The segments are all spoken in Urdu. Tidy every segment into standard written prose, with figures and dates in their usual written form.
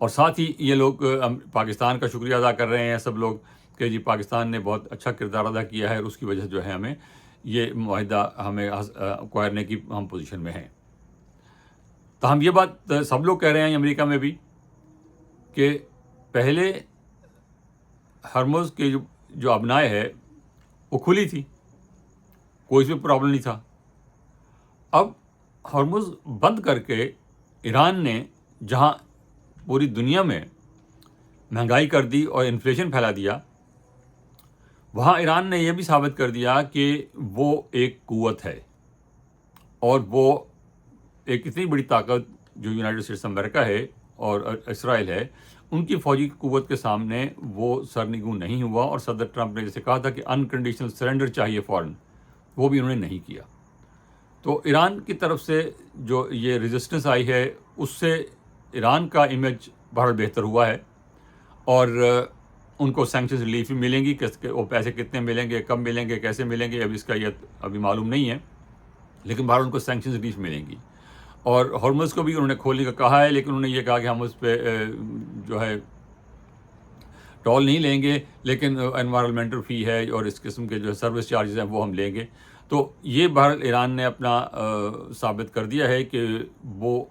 اور ساتھ ہی یہ لوگ پاکستان کا شکریہ ادا کر رہے ہیں سب لوگ کہ جی پاکستان نے بہت اچھا کردار ادا کیا ہے اور اس کی وجہ سے جو ہے ہمیں یہ معاہدہ ہمیں اکوائرنے کی ہم پوزیشن میں ہیں۔ تاہم یہ بات سب لوگ کہہ رہے ہیں امریکہ میں بھی کہ پہلے ہرمز کے جو ابنائے ہے وہ کھلی تھی، کوئی اس میں پرابلم نہیں تھا۔ اب ہرمز بند کر کے ایران نے جہاں پوری دنیا میں مہنگائی کر دی اور انفلیشن پھیلا دیا، وہاں ایران نے یہ بھی ثابت کر دیا کہ وہ ایک قوت ہے، اور وہ ایک اتنی بڑی طاقت جو یونائٹڈ اسٹیٹس امریکہ ہے اور اسرائیل ہے، ان کی فوجی قوت کے سامنے وہ سرنگوں نہیں ہوا۔ اور صدر ٹرمپ نے جیسے کہا تھا کہ انکنڈیشنل سرنڈر چاہیے فوراً، وہ بھی انہوں نے نہیں کیا۔ تو ایران کی طرف سے جو یہ ریزسٹنس آئی ہے اس سے ایران کا امیج بہت بہتر ہوا ہے، اور ان کو سینکشنز ریلیف بھی ملیں گی، کہ وہ پیسے کتنے ملیں گے، کب ملیں گے، کیسے ملیں گے، ابھی اس کا یہ ابھی معلوم نہیں ہے، لیکن بہرحال ان کو سینکشنز ریلیف ملیں گی۔ اور ہرمز کو بھی انہوں نے کھولنے کا کہا ہے، لیکن انہوں نے یہ کہا کہ ہم اس پہ جو ہے ٹول نہیں لیں گے، لیکن انوائرمنٹل فی ہے اور اس قسم کے جو سروس چارجز ہیں وہ ہم لیں گے۔ تو یہ بہرحال ایران نے اپنا ثابت کر دیا ہے کہ وہ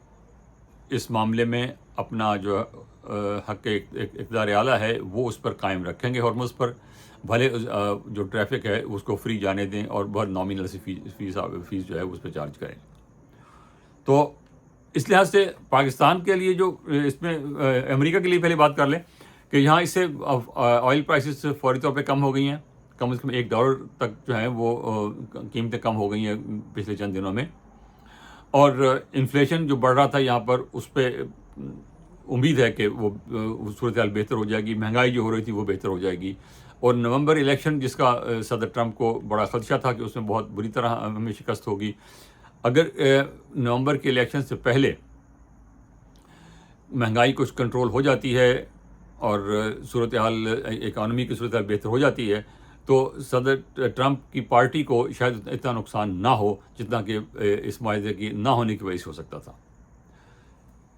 اس معاملے میں اپنا جو حق اقتدار اعلیٰ ہے وہ اس پر قائم رکھیں گے، ہرمز پر بھلے جو ٹریفک ہے اس کو فری جانے دیں اور بہت نامینل سی فیس جو ہے اس پہ چارج کریں۔ تو اس لحاظ سے پاکستان کے لیے جو اس میں امریکہ کے لیے پہلے بات کر لیں کہ یہاں اس سے آئل پرائسز فوری طور پہ کم ہو گئی ہیں، کم از کم $1 تک جو ہے وہ قیمتیں کم ہو گئی ہیں پچھلے چند دنوں میں، اور انفلیشن جو بڑھ رہا تھا یہاں پر اس پہ امید ہے کہ وہ صورتحال بہتر ہو جائے گی، مہنگائی جو ہو رہی تھی وہ بہتر ہو جائے گی۔ اور نومبر الیکشن جس کا صدر ٹرمپ کو بڑا خدشہ تھا کہ اس میں بہت بری طرح ہمیں شکست ہوگی، اگر نومبر کے الیکشن سے پہلے مہنگائی کچھ کنٹرول ہو جاتی ہے اور صورتحال اکانومی کی صورتحال بہتر ہو جاتی ہے تو صدر ٹرمپ کی پارٹی کو شاید اتنا نقصان نہ ہو جتنا کہ اس معاہدے کی نہ ہونے کی وجہ سے ہو سکتا تھا۔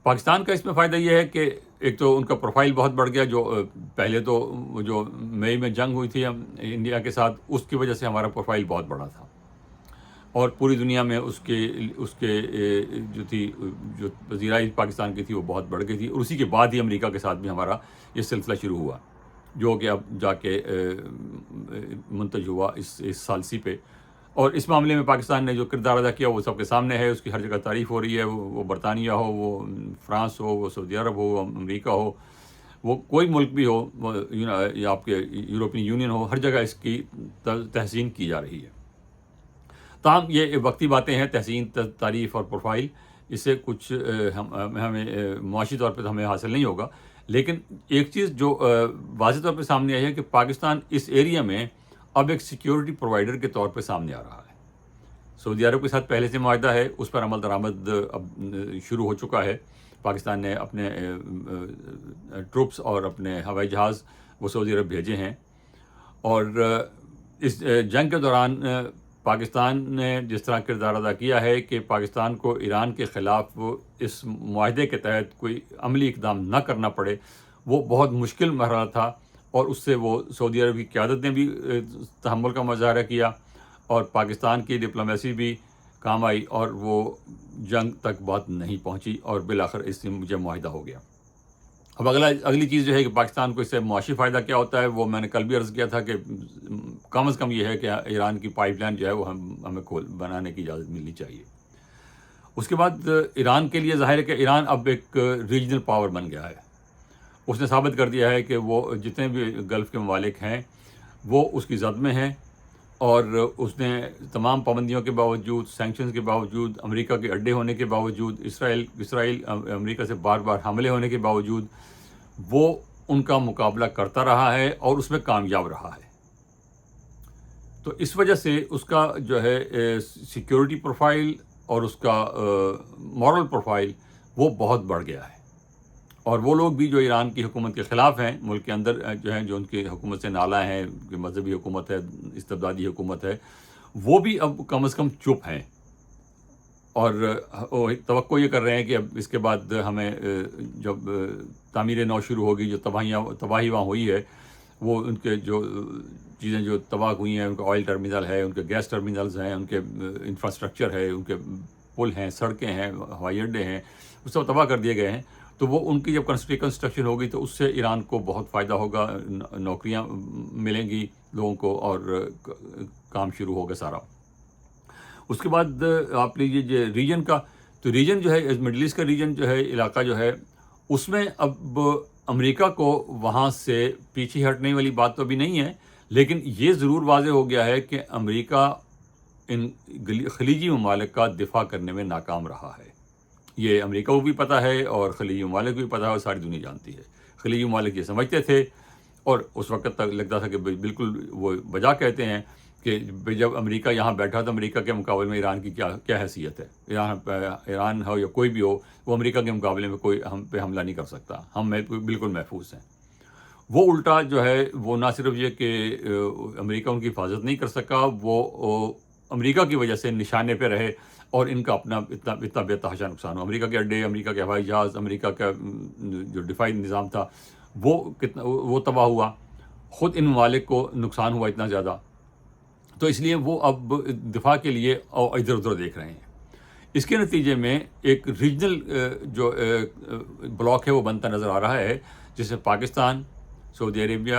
پاکستان کا اس میں فائدہ یہ ہے کہ ایک تو ان کا پروفائل بہت بڑھ گیا، جو پہلے تو جو مئی میں جنگ ہوئی تھی انڈیا کے ساتھ، اس کی وجہ سے ہمارا پروفائل بہت بڑا تھا، اور پوری دنیا میں اس کے جو تھی جو وزیرائی پاکستان کی تھی وہ بہت بڑھ گئی تھی، اور اسی کے بعد ہی امریکہ کے ساتھ بھی ہمارا یہ سلسلہ شروع ہوا، جو کہ اب جا کے منتج ہوا اس ثالثی پہ۔ اور اس معاملے میں پاکستان نے جو کردار ادا کیا وہ سب کے سامنے ہے، اس کی ہر جگہ تعریف ہو رہی ہے، وہ برطانیہ ہو، وہ فرانس ہو، وہ سعودی عرب ہو، امریکہ ہو، وہ کوئی ملک بھی ہو، یا آپ کے یورپین یونین ہو، ہر جگہ اس کی تحسین کی جا رہی ہے۔ تاہم یہ وقتی باتیں ہیں، تحسین، تعریف اور پروفائل، اس سے کچھ ہمیں معاشی طور پہ تو ہمیں حاصل نہیں ہوگا، لیکن ایک چیز جو واضح طور پہ سامنے آئی ہے کہ پاکستان اس ایریا میں اب ایک سیکیورٹی پرووائڈر کے طور پہ سامنے آ رہا ہے۔ سعودی عرب کے ساتھ پہلے سے معاہدہ ہے، اس پر عمل درآمد اب شروع ہو چکا ہے، پاکستان نے اپنے ٹروپس اور اپنے ہوائی جہاز وہ سعودی عرب بھیجے ہیں، اور اس جنگ کے دوران پاکستان نے جس طرح کردار ادا کیا ہے کہ پاکستان کو ایران کے خلاف اس معاہدے کے تحت کوئی عملی اقدام نہ کرنا پڑے، وہ بہت مشکل مرحلہ تھا، اور اس سے وہ سعودی عرب کی قیادت نے بھی تحمل کا مظاہرہ کیا، اور پاکستان کی ڈپلومیسی بھی کام آئی، اور وہ جنگ تک بات نہیں پہنچی، اور بالآخر اس سے مجھے معاہدہ ہو گیا۔ اب اگلی چیز جو ہے کہ پاکستان کو اس سے معاشی فائدہ کیا ہوتا ہے، وہ میں نے کل بھی عرض کیا تھا کہ کم از کم یہ ہے کہ ایران کی پائپ لائن جو ہے وہ ہمیں بنانے کی اجازت ملنی چاہیے۔ اس کے بعد ایران کے لیے ظاہر ہے کہ ایران اب ایک ریجنل پاور بن گیا ہے، اس نے ثابت کر دیا ہے کہ وہ جتنے بھی گلف کے ممالک ہیں وہ اس کی زد میں ہیں، اور اس نے تمام پابندیوں کے باوجود، سینکشنز کے باوجود، امریکہ کے اڈے ہونے کے باوجود، اسرائیل امریکہ سے بار بار حملے ہونے کے باوجود وہ ان کا مقابلہ کرتا رہا ہے اور اس میں کامیاب رہا ہے۔ تو اس وجہ سے اس کا جو ہے سیکیورٹی پروفائل اور اس کا مورل پروفائل وہ بہت بڑھ گیا ہے، اور وہ لوگ بھی جو ایران کی حکومت کے خلاف ہیں، ملک کے اندر جو ہیں، جو ان کی حکومت سے نالاں ہیں، کہ مذہبی حکومت ہے، استبدادی حکومت ہے، وہ بھی اب کم از کم چپ ہیں، اور وہ توقع یہ کر رہے ہیں کہ اب اس کے بعد ہمیں جب تعمیر نو شروع ہوگی، جو تباہی وہاں ہوئی ہے، وہ ان کے جو چیزیں جو تباہ ہوئی ہیں، ان کا آئل ٹرمینل ہے، ان کے گیس ٹرمینلز ہیں، ان کے انفراسٹرکچر ہے، ان کے پل ہیں، سڑکیں ہیں، ہوائی اڈے ہیں، وہ سب تباہ کر دیے گئے ہیں. تو وہ ان کی جب کنسٹرکشن ہوگی تو اس سے ایران کو بہت فائدہ ہوگا، نوکریاں ملیں گی لوگوں کو، اور کام شروع ہوگا سارا. اس کے بعد آپ لیجیے جو ریجن کا، تو ریجن جو ہے مڈل ایسٹ کا ریجن جو ہے، علاقہ جو ہے، اس میں اب امریکہ کو وہاں سے پیچھے ہٹنے والی بات تو ابھی نہیں ہے، لیکن یہ ضرور واضح ہو گیا ہے کہ امریکہ ان خلیجی ممالک کا دفاع کرنے میں ناکام رہا ہے. یہ امریکہ کو بھی پتہ ہے اور خلیجی ممالک کو بھی پتہ ہے، اور ساری دنیا جانتی ہے. خلیجی ممالک یہ سمجھتے تھے، اور اس وقت تک لگتا تھا کہ بالکل وہ بجا کہتے ہیں کہ جب امریکہ یہاں بیٹھا تو امریکہ کے مقابلے میں ایران کی کیا حیثیت ہے. ایران ہو یا کوئی بھی ہو، وہ امریکہ کے مقابلے میں کوئی ہم پہ حملہ نہیں کر سکتا، ہم بالکل محفوظ ہیں. وہ الٹا جو ہے، وہ نہ صرف یہ کہ امریکہ ان کی حفاظت نہیں کر سکا، وہ امریکہ کی وجہ سے نشانے پہ رہے، اور ان کا اپنا اتنا بے تحاشا نقصان ہو. امریکہ کے اڈے، امریکہ کے ہوائی جہاز، امریکہ کا جو دفاعی نظام تھا، وہ تباہ ہوا. خود ان ممالک کو نقصان ہوا اتنا زیادہ، تو اس لیے وہ اب دفاع کے لیے ادھر ادھر دیکھ رہے ہیں. اس کے نتیجے میں ایک ریجنل جو بلاک ہے وہ بنتا نظر آ رہا ہے، جس میں پاکستان، سعودی عربیہ،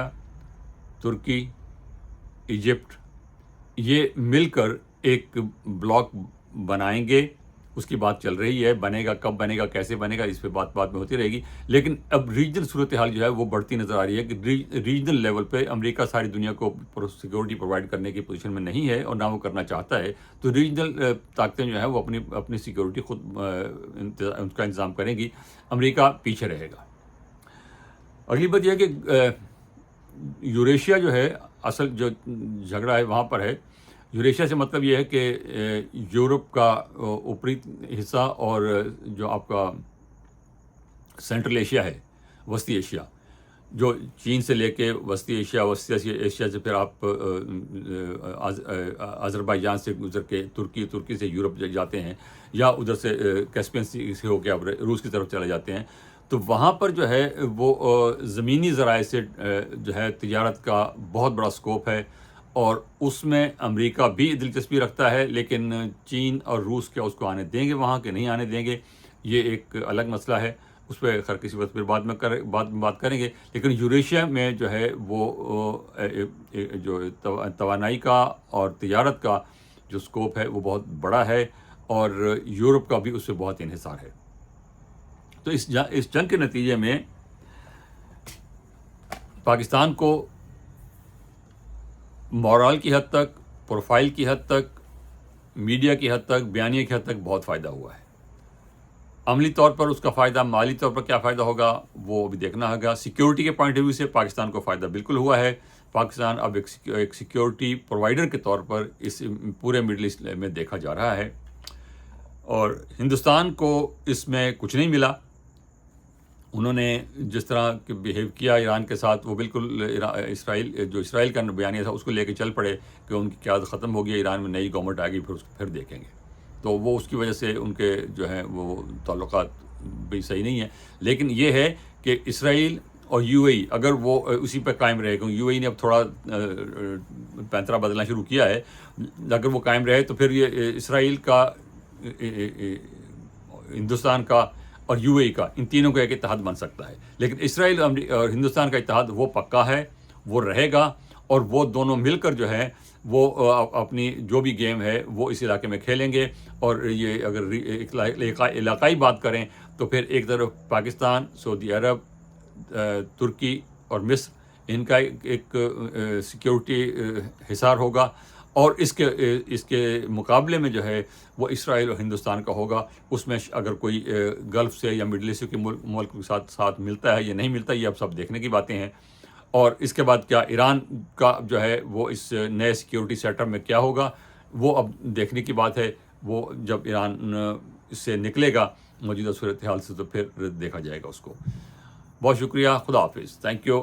ترکی، ایجپٹ، یہ مل کر ایک بلاک بنائیں گے. اس کی بات چل رہی ہے، بنے گا کب بنے گا، کیسے بنے گا، اس پہ بات میں ہوتی رہے گی. لیکن اب ریجنل صورتحال جو ہے وہ بڑھتی نظر آ رہی ہے کہ ریجنل لیول پہ امریکہ ساری دنیا کو سیکورٹی پرووائڈ کرنے کی پوزیشن میں نہیں ہے، اور نہ وہ کرنا چاہتا ہے. تو ریجنل طاقتیں جو ہیں وہ اپنی سیکورٹی خود ان کا انتظام کریں گی، امریکہ پیچھے رہے گا. اگلی بات یہ ہے کہ یوریشیا جو ہے، اصل جو جھگڑا ہے وہاں پر ہے. یوریشیا سے مطلب یہ ہے کہ یورپ کا اوپری حصہ، اور جو آپ کا سینٹرل ایشیا ہے، وسطی ایشیا، جو چین سے لے کے وسطی ایشیا سے پھر آپ آذربائیجان سے گزر کے ترکی سے یورپ جاتے ہیں، یا ادھر سے کیسپین سی سے ہو کے آپ روس کی طرف چلے جاتے ہیں. تو وہاں پر جو ہے وہ زمینی ذرائع سے جو ہے تجارت کا بہت بڑا اسکوپ ہے، اور اس میں امریکہ بھی دلچسپی رکھتا ہے. لیکن چین اور روس کیا اس کو آنے دیں گے وہاں کہ نہیں آنے دیں گے، یہ ایک الگ مسئلہ ہے. اس پہ خیر کسی وقت پھر بعد میں بات کریں گے. لیکن یوریشیا میں جو ہے وہ جو توانائی کا اور تجارت کا جو اسکوپ ہے وہ بہت بڑا ہے، اور یورپ کا بھی اس سے بہت انحصار ہے. تو اس جنگ کے نتیجے میں پاکستان کو مورال کی حد تک، پروفائل کی حد تک، میڈیا کی حد تک، بیانیے کی حد تک بہت فائدہ ہوا ہے. عملی طور پر اس کا فائدہ، مالی طور پر کیا فائدہ ہوگا وہ بھی دیکھنا ہوگا. سیکیورٹی کے پوائنٹ آف ویو سے پاکستان کو فائدہ بالکل ہوا ہے. پاکستان اب ایک سیکیورٹی پرووائڈر کے طور پر اس پورے مڈل ایسٹ میں دیکھا جا رہا ہے، اور ہندوستان کو اس میں کچھ نہیں ملا. انہوں نے جس طرح بیہیو کیا ایران کے ساتھ، وہ بالکل اسرائیل کا بیانیہ تھا اس کو لے کے چل پڑے کہ ان کی قیادت ختم ہو گئی، ایران میں نئی گورنمنٹ آئے گی، پھر دیکھیں گے. تو وہ اس کی وجہ سے ان کے جو ہیں وہ تعلقات بھی صحیح نہیں ہیں. لیکن یہ ہے کہ اسرائیل اور یو اے ای اگر وہ اسی پہ قائم رہے، کیونکہ یو اے ای نے اب تھوڑا پینترا بدلنا شروع کیا ہے، اگر وہ قائم رہے تو پھر یہ اسرائیل کا، ہندوستان کا اور یو اے ای کا، ان تینوں کا ایک اتحاد بن سکتا ہے. لیکن اسرائیل اور ہندوستان کا اتحاد وہ پکا ہے، وہ رہے گا، اور وہ دونوں مل کر جو ہے وہ اپنی جو بھی گیم ہے وہ اس علاقے میں کھیلیں گے. اور یہ اگر علاقائی بات کریں تو پھر ایک طرف پاکستان، سعودی عرب، ترکی اور مصر، ان کا ایک سیکیورٹی حصار ہوگا، اور اس کے مقابلے میں جو ہے وہ اسرائیل اور ہندوستان کا ہوگا. اس میں اگر کوئی گلف سے یا مڈل ایسٹ کے ملک کے ساتھ ملتا ہے یا نہیں ملتا، یہ اب سب دیکھنے کی باتیں ہیں. اور اس کے بعد کیا ایران کا جو ہے وہ اس نئے سیکیورٹی سیٹ اپ میں کیا ہوگا، وہ اب دیکھنے کی بات ہے. وہ جب ایران اس سے نکلے گا موجودہ صورتحال سے تو پھر دیکھا جائے گا اس کو. بہت شکریہ، خدا حافظ، تھینک یو.